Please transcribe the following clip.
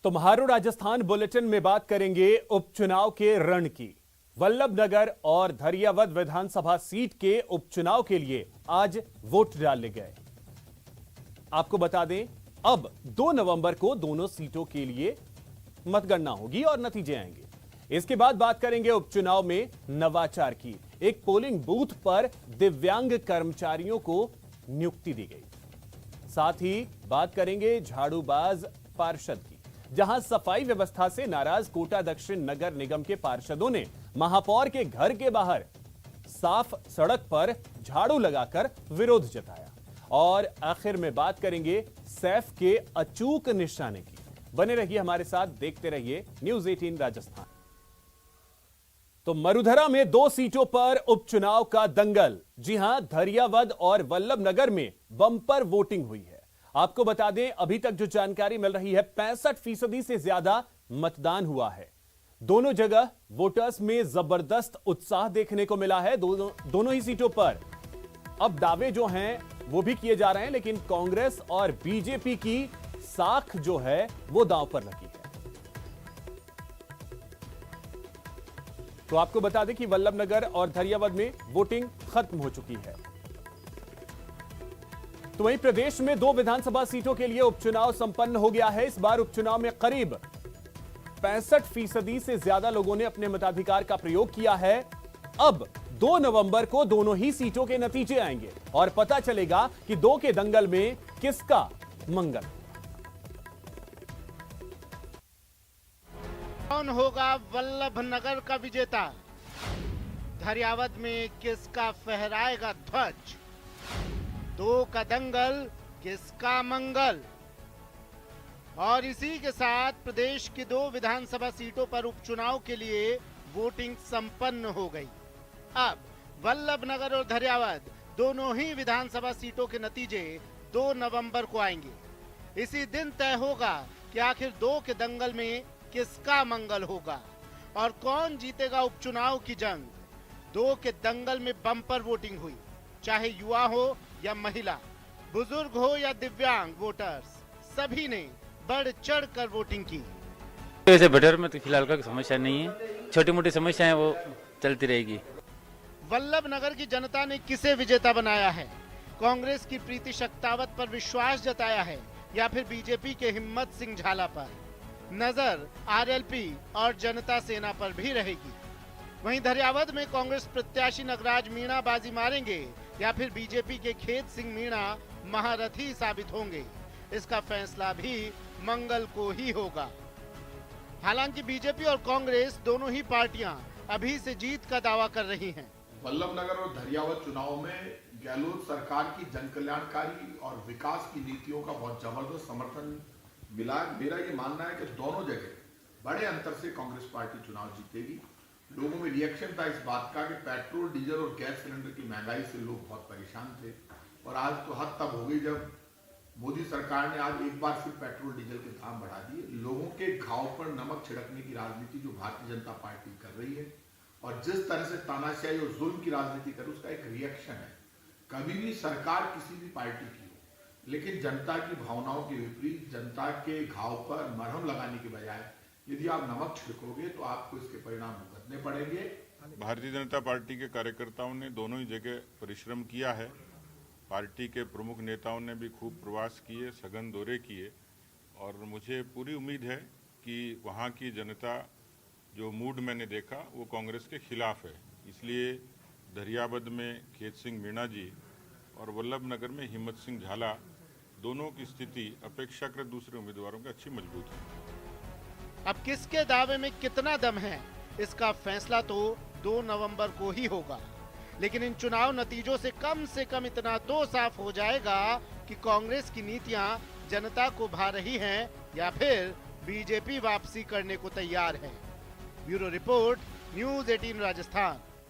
तुम्हारो Rajasthan bulletin में बात करेंगे उपचुनाव के रण की। वल्लभनगर और धरियावद विधानसभा सीट के उपचुनाव के लिए आज वोट डाले गए। आपको बता दें, अब 2 नवंबर को दोनों सीटों के लिए मतगणना होगी और नतीजे आएंगे। इसके बाद बात करेंगे उपचुनाव में नवाचार की। एक पोलिंग बूथ पर दिव्यांग कर्मचारियों को नियुक्ति दी गई। साथ ही बात करेंगे झाड़ूबाज पार्षद की, जहां सफाई व्यवस्था से नाराज कोटा दक्षिण नगर निगम के पार्षदों ने महापौर के घर के बाहर साफ सड़क पर झाड़ू लगाकर विरोध जताया। और आखिर में बात करेंगे सैफ के अचूक निशाने की। बने रहिए हमारे साथ, देखते रहिए न्यूज 18 राजस्थान। तो मरुधरा में 2 सीटों पर उपचुनाव का दंगल। जी हां, धरियावद और वल्लभनगर में बम्पर वोटिंग हुई है। आपको बता दें, अभी तक जो जानकारी मिल रही है, 65% से ज्यादा मतदान हुआ है। दोनों जगह वोटर्स में जबरदस्त उत्साह देखने को मिला है। दोनों ही सीटों पर अब दावे जो हैं वो भी किए जा रहे हैं, लेकिन कांग्रेस और बीजेपी की साख जो है वो दांव पर लगी है। तो आपको बता दें कि वल्लभनगर और धरियावद में वोटिंग खत्म हो चुकी है। तो वहीं प्रदेश में 2 विधानसभा सीटों के लिए उपचुनाव संपन्न हो गया है। इस बार उपचुनाव में करीब 65% से ज्यादा लोगों ने अपने मताधिकार का प्रयोग किया है। अब 2 नवंबर को दोनों ही सीटों के नतीजे आएंगे और पता चलेगा कि 2 के दंगल में किसका मंगल। कौन होगा वल्लभनगर का विजेता? धरियावद में किसका फहराएगा ध्वज? 2 का दंगल, किसका मंगल? और इसी के साथ प्रदेश की 2 विधानसभा सीटों पर उपचुनाव के लिए वोटिंग संपन्न हो गई। अब वल्लभनगर और धरियावद दोनों ही विधानसभा सीटों के नतीजे 2 नवंबर को आएंगे। इसी दिन तय होगा कि आखिर 2 के दंगल में किसका मंगल होगा और कौन जीतेगा उपचुनाव की जंग। 2 के दंगल में बम्पर वोटिंग हुई, चाहे युवा हो या महिला, बुजुर्ग हो या दिव्यांग वोटर्स, सभी ने बढ़ चढ़ कर वोटिंग की। वैसे बटर में तो फिलहाल कोई समस्या नहीं है, छोटी मोटी समस्याएं वो चलती रहेगी। वल्लभनगर की जनता ने किसे विजेता बनाया है? कांग्रेस की प्रीति शक्तावत पर विश्वास जताया है या फिर बीजेपी के हिम्मत सिंह झाला पर? नजर आरएलपी और जनता सेना पर भी रहेगी। वहीं धरियावद में कांग्रेस प्रत्याशी नगराज मीणा बाजी मारेंगे या फिर बीजेपी के खेत सिंह मीणा महारथी साबित होंगे, इसका फैसला भी मंगल को ही होगा। हालांकि बीजेपी और कांग्रेस दोनों ही पार्टियां अभी से जीत का दावा कर रही हैं। वल्लभनगर और धरियावद चुनाव में गहलोत सरकार की जनकल्याणकारी और विकास की नीतियों का बहुत जबरदस्त समर्थन मिला। मेरा ये मानना है कि दोनों जगह बड़े अंतर से कांग्रेस पार्टी चुनाव जीतेगी। लोगों में रिएक्शन था इस बात का कि पेट्रोल, डीजल और गैस सिलेंडर की महंगाई से लोग बहुत परेशान थे, और आज तो हद तब हो गई जब मोदी सरकार ने आज एक बार फिर पेट्रोल डीजल के दाम बढ़ा दिए। लोगों के घाव पर नमक छिड़कने की राजनीति जो भारतीय जनता पार्टी कर रही है और जिस तरह से तानाशाही और जुल्म की राजनीति कर, उसका एक रिएक्शन है। कभी भी सरकार किसी भी पार्टी की हो, लेकिन जनता की भावनाओं के विपरीत, जनता के घाव पर मरहम लगाने के बजाय यदि आप नमक छिड़कोगे तो आपको इसके परिणाम भुगतने पड़ेंगे। भारतीय जनता पार्टी के कार्यकर्ताओं ने दोनों ही जगह परिश्रम किया है। पार्टी के प्रमुख नेताओं ने भी खूब प्रवास किए, सघन दौरे किए, और मुझे पूरी उम्मीद है कि वहाँ की जनता, जो मूड मैंने देखा, वो कांग्रेस के खिलाफ है। इसलिए धरियावद में खेत सिंह मीणा जी और वल्लभनगर में हिम्मत सिंह झाला, दोनों की स्थिति अपेक्षाकृत दूसरे उम्मीदवारों की अच्छी मजबूत है। अब किसके दावे में कितना दम है, इसका फैसला तो 2 नवंबर को ही होगा। लेकिन इन चुनाव नतीजों से कम इतना तो साफ हो जाएगा कि कांग्रेस की नीतियां जनता को भा रही हैं या फिर बीजेपी वापसी करने को तैयार है। Bureau report, news 18 Rajasthan.